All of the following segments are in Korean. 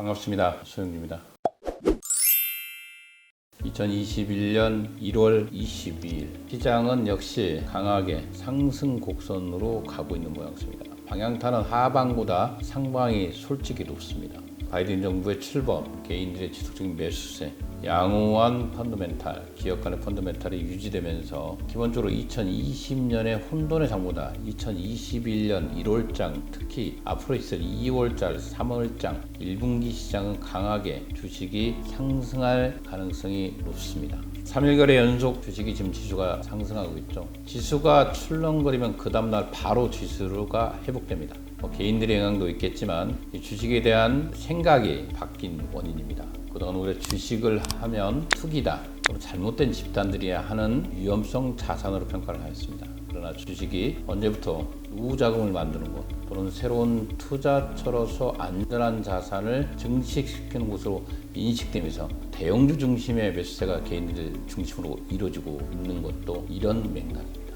반갑습니다. 소영주입니다. 2021년 1월 22일 시장은 역시 강하게 상승 곡선으로 가고 있는 모양새입니다. 방향타는 하방보다 상방이 솔직히 높습니다. 바이든 정부의 출범, 개인들의 지속적인 매수세, 양호한 펀더멘탈, 기업 간의 펀더멘탈이 유지되면서 기본적으로 2020년의 혼돈의 장보다 2021년 1월장, 특히 앞으로 있을 2월달, 3월장 1분기 시장은 강하게 주식이 상승할 가능성이 높습니다. 3일거래 연속 주식이 지금 지수가 상승하고 있죠. 지수가 출렁거리면 그 다음날 바로 지수가 회복됩니다. 개인들의 영향도 있겠지만 이 주식에 대한 생각이 바뀐 원인입니다. 그동안 우리가 주식을 하면 투기다, 또는 잘못된 집단들이 하는 위험성 자산으로 평가를 하였습니다. 그러나 주식이 언제부터 우자금을 만드는 것 또는 새로운 투자처로서 안전한 자산을 증식시키는 곳으로 인식되면서 대형주 중심의 매수세가 개인들 중심으로 이루어지고 있는 것도 이런 맥락입니다.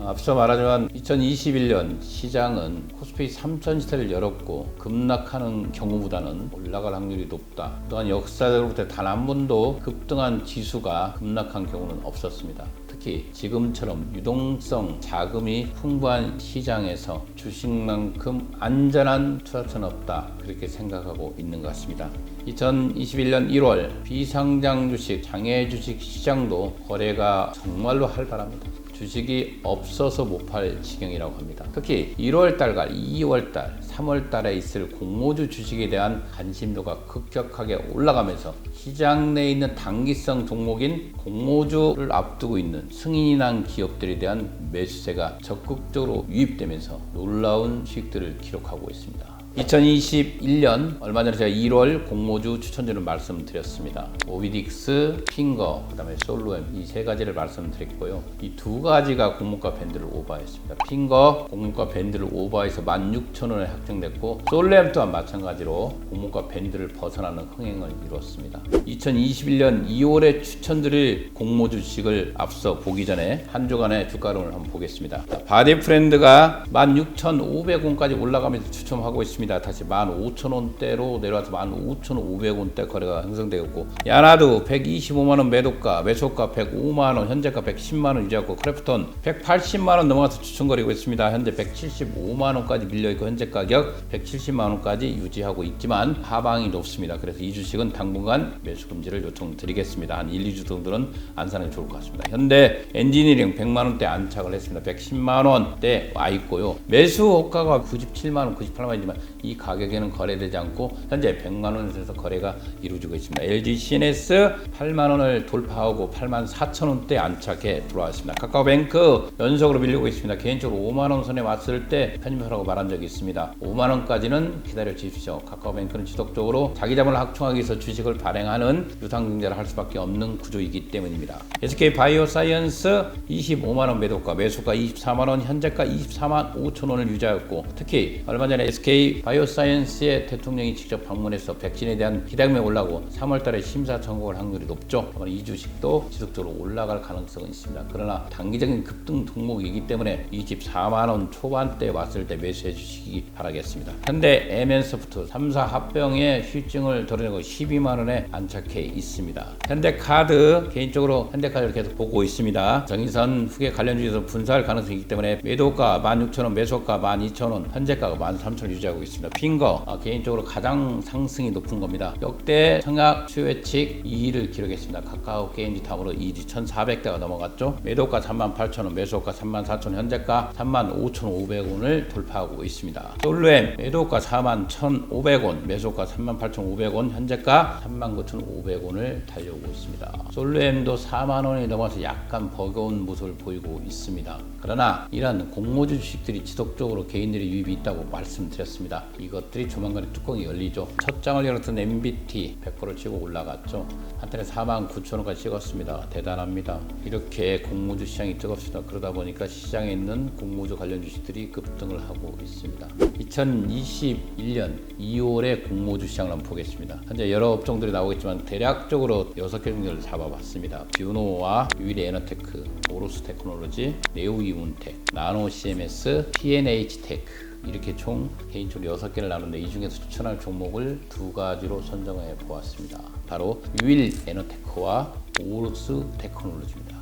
앞서 말하지만 2021년 시장은 코스피 3000지대를 열었고 급락하는 경우보다는 올라갈 확률이 높다. 또한 역사적으로 단 한 번도 급등한 지수가 급락한 경우는 없었습니다. 특히 지금처럼 유동성 자금이 풍부한 시장에서 주식만큼 안전한 투자처는 없다, 그렇게 생각하고 있는 것 같습니다. 2021년 1월 비상장 주식, 장외 주식 시장도 거래가 정말로 활발합니다. 주식이 없어서 못 팔 지경이라고 합니다. 특히 1월달과 2월달, 3월달에 있을 공모주 주식에 대한 관심도가 급격하게 올라가면서 시장 내에 있는 단기성 종목인 공모주를 앞두고 있는 승인이 난 기업들에 대한 매수세가 적극적으로 유입되면서 놀라운 수익들을 기록하고 있습니다. 2021년 얼마 전에 제가 1월 공모주 추천주를 말씀드렸습니다. 오비딕스, 핑거, 그 다음에 솔로엠, 이 세 가지를 말씀드렸고요. 이 두 가지가 공모가 밴드를 오버했습니다. 핑거 공모가 밴드를 오버해서 16,000원에 확정됐고, 솔로엠 또한 마찬가지로 공모가 밴드를 벗어나는 흥행을 이루었습니다. 2021년 2월에 추천드릴 공모주 주식을 앞서 보기 전에 한 주간의 주가론을 한번 보겠습니다. 바디프렌드가 16,500원까지 올라가면서 추첨하고 있습니다. 다시 15,000원대로 내려와서 15,500원대 거래가 형성되었고, 야나두 125만원 매도가, 매수가 105만원, 현재가 110만원 유지하고, 크래프톤 180만원 넘어가서 추천거리고 있습니다. 현재 175만원까지 밀려있고 현재 가격 170만원까지 유지하고 있지만 하방이 높습니다. 그래서 이 주식은 당분간 매수 금지를 요청드리겠습니다. 한 1, 2주 정도는 안 사는 게 좋을 것 같습니다. 현대 엔지니어링 100만원대 안착을 했습니다. 110만원대 와 있고요. 매수 호가가 97만원, 98만원이지만 이 가격에는 거래되지 않고 현재 100만원에서 거래가 이루어지고 있습니다. LG CNS 8만원을 돌파하고 84,000원대 안착해 들어왔습니다. 카카오뱅크 연속으로 밀리고 있습니다. 개인적으로 5만원 선에 왔을 때 편입하라고 말한 적이 있습니다. 5만원까지는 기다려 주십시오. 카카오뱅크는 지속적으로 자기 자본을 확충하기 위해서 주식을 발행하는 유상증자를 할 수밖에 없는 구조이기 때문입니다. SK 바이오사이언스 25만원 매도가, 매수가 24만원, 현재가 24만 5천원을 유지하였고, 특히 얼마 전에 SK 바이오사이언스의 대통령이 직접 방문해서 백신에 대한 기대감이 올라고 3월달에 심사 청구할 확률이 높죠. 이 주식도 지속적으로 올라갈 가능성은 있습니다. 그러나 단기적인 급등 종목이기 때문에 24만원 초반대 왔을 때 매수해 주시기 바라겠습니다. 현대 MN소프트 3사 합병의 휴증을 덜어내고 12만원에 안착해 있습니다. 현대카드, 개인적으로 현대카드를 계속 보고 있습니다. 정의선 후계 관련 주에서 분사할 가능성이 있기 때문에 매도가 16,000원, 매수가 12,000원, 현재가가 13,000원 유지하고 있습니다. 핑거, 개인적으로 가장 상승이 높은 겁니다. 역대 청약 최외측 2위를 기록했습니다. 카카오 게임즈 다음으로 2위 1,400대가 넘어갔죠. 매도가 38,000원, 매수가 34,000원, 현재가 35,500원을 돌파하고 있습니다. 솔로엠 매도가 41,500원, 매수가 38,500원, 현재가 39,500원을 달려오고 있습니다. 솔로엠도 4만원이 넘어서 약간 버거운 모습을 보이고 있습니다. 그러나 이러한 공모주 주식들이 지속적으로 개인들의 유입이 있다고 말씀드렸습니다. 이것들이 조만간에 뚜껑이 열리죠. 첫 장을 열었던 MBT 100%를 치고 올라갔죠. 한때는 49,000원까지 찍었습니다. 대단합니다. 이렇게 공모주 시장이 뜨겁습니다. 그러다 보니까 시장에 있는 공모주 관련 주식들이 급등을 하고 있습니다. 2021년 2월에 공모주 시장을 한번 보겠습니다. 현재 여러 업종들이 나오겠지만 대략적으로 6개 정도를 잡아봤습니다. 뷰노와 유일의 에너테크, 오로스 테크놀로지, 네오이운텍, 나노 CMS, PNH 테크, 이렇게 총 개인적으로 6개를 나누는데 이 중에서 추천할 종목을 2가지로 선정해 보았습니다. 바로 유일 에너테크와 오로스 테크놀로지입니다.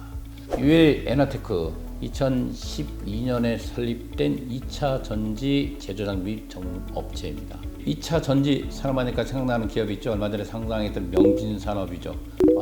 유일 에너테크 2012년에 설립된 2차 전지 제조장비 전문업체입니다. 2차 전지 산업하니까 생각나는 기업이 있죠. 얼마 전에 상장했던 명진산업이죠.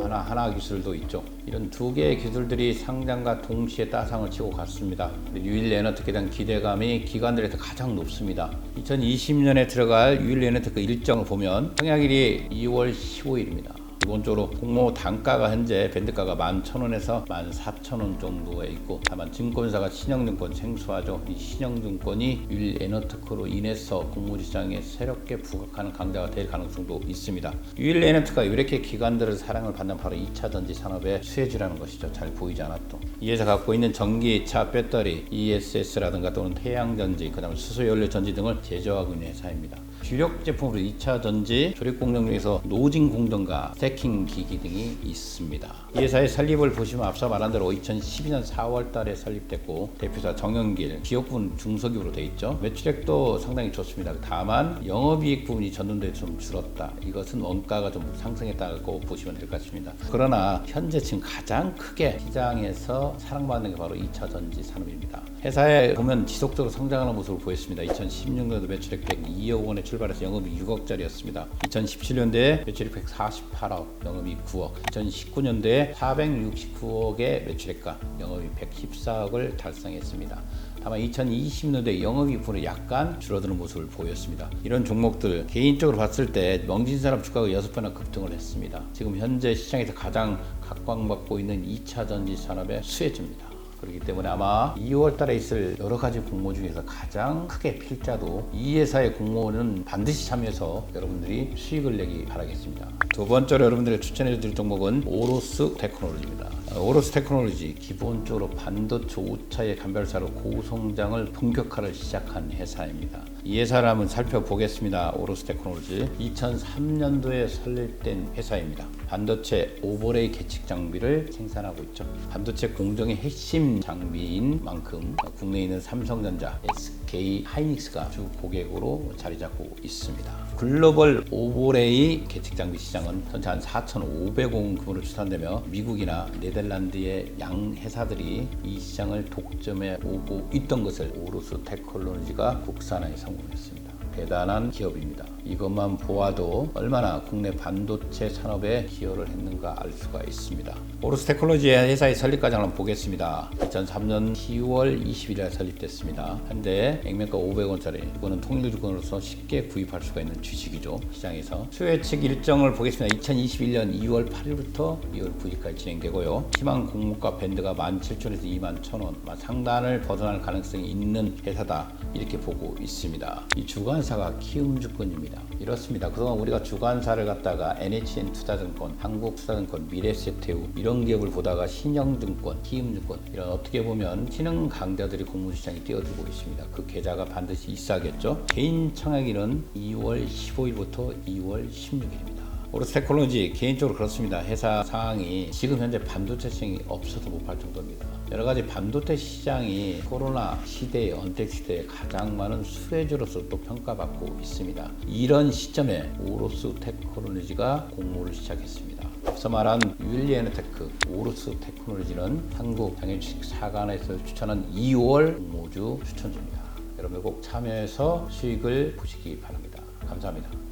하나기술도 있죠. 이런 2개의 기술들이 상장과 동시에 따상을 치고 갔습니다. 유일 에너테크에 대한 기대감이 기관들에서 가장 높습니다. 2020년에 들어갈 유일 에너테크 일정을 보면 청약일이 2월 15일입니다. 기본적으로 공모 단가가 현재 밴드가가 11,000원에서 14,000원 정도에 있고, 다만 증권사가 신영증권 생소하죠. 이 신영증권이 유일 에너테크로 인해서 공모시장에 새롭게 부각하는 강자가 될 가능성도 있습니다. 유일 에너테크가 이렇게 기관들의 사랑을 받는 바로 2차 전지 산업의 수혜주라는 것이죠. 잘 보이지 않았던. 이 회사 갖고 있는 전기차 배터리, ESS라든가 또는 태양전지, 그 다음에 수소연료 전지 등을 제조하고 있는 회사입니다. 주력 제품으로 2차 전지 조립 공정 중에서 노진 공정과 스태킹 기기 등이 있습니다. 이 회사의 설립을 보시면 앞서 말한 대로 2012년 4월 달에 설립됐고, 대표사 정영길, 기업분 중소기업으로 되어 있죠. 매출액도 상당히 좋습니다. 다만 영업이익 부분이 전년도에 좀 줄었다. 이것은 원가가 좀 상승했다고 보시면 될 것 같습니다. 그러나 현재 지금 가장 크게 시장에서 사랑받는 게 바로 2차 전지 산업입니다. 회사에 보면 지속적으로 성장하는 모습을 보였습니다. 2016년도 매출액 102억 원에 출발해서 영업이익 6억짜리였습니다. 2017년도에 매출액 148억, 영업이익 9억, 2019년도에 469억의 매출액과 영업이익 114억을 달성했습니다. 다만 2020년도에 영업이익 부분이 약간 줄어드는 모습을 보였습니다. 이런 종목들 개인적으로 봤을 때 명진산업 주가가 6배나 급등을 했습니다. 지금 현재 시장에서 가장 각광받고 있는 2차 전지 산업의 수혜주입니다. 그렇기 때문에 아마 2월 달에 있을 여러 가지 공모 중에서 가장 크게 필자도 이 회사의 공모는 반드시 참여해서 여러분들이 수익을 내기 바라겠습니다. 두 번째로 여러분들이 추천해 드릴 종목은 오로스 테크놀로지입니다. 오로스 테크놀로지 기본적으로 반도체 5차의 간별사로 고성장을 본격화를 시작한 회사입니다. 이 회사를 한번 살펴보겠습니다. 오로스 테크놀로지 2003년도에 설립된 회사입니다. 반도체 오버레이 계측 장비를 생산하고 있죠. 반도체 공정의 핵심 장비인 만큼 국내에 있는 삼성전자, SK 하이닉스가 주 고객으로 자리 잡고 있습니다. 글로벌 오버레이 계측 장비 시장은 전체 한 4,500억 원 규모로 추산되며 미국이나 네덜란드의 양 회사들이 이 시장을 독점해 오고 있던 것을 오로스 테크놀로지가 국산화에 성공했습니다. 대단한 기업입니다. 이것만 보아도 얼마나 국내 반도체 산업에 기여를 했는가 알 수가 있습니다. 오로스 테크놀로지의 회사의 설립 과정을 한번 보겠습니다. 2003년 10월 20일에 설립됐습니다. 현재 액면가 500원짜리, 이거는 통일주권으로서 쉽게 구입할 수가 있는 주식이죠. 시장에서 수요 측 일정을 보겠습니다. 2021년 2월 8일부터 2월 9일까지 진행되고요. 희망 공모가 밴드가 17,000원에서 21,000원, 상단을 벗어날 가능성이 있는 회사다, 이렇게 보고 있습니다. 이 주관사가 키움증권입니다. 이렇습니다. 그동안 우리가 주관사를 갖다가 NHN 투자증권, 한국투자증권, 미래세태우 이런 기업을 보다가 신영증권, 키움증권, 이런 어떻게 보면 신흥 강자들이 공모시장에 뛰어들고 있습니다. 그 계좌가 반드시 있어야겠죠. 개인 청약일은 2월 15일부터 2월 16일입니다. 오로스 테크놀로지 개인적으로 그렇습니다. 회사 상황이 지금 현재 반도체 시장이 없어서 못 팔 정도입니다. 여러 가지 반도체 시장이 코로나 시대의 언택 시대에 가장 많은 수혜주로서 또 평가받고 있습니다. 이런 시점에 오로스 테크놀로지가 공모를 시작했습니다. 앞서 말한 유일 에너테크, 오로스 테크놀로지는 한국 당연주식 사관에서 추천한 2월 공모주 추천주입니다. 여러분 꼭 참여해서 수익을 보시기 바랍니다. 감사합니다.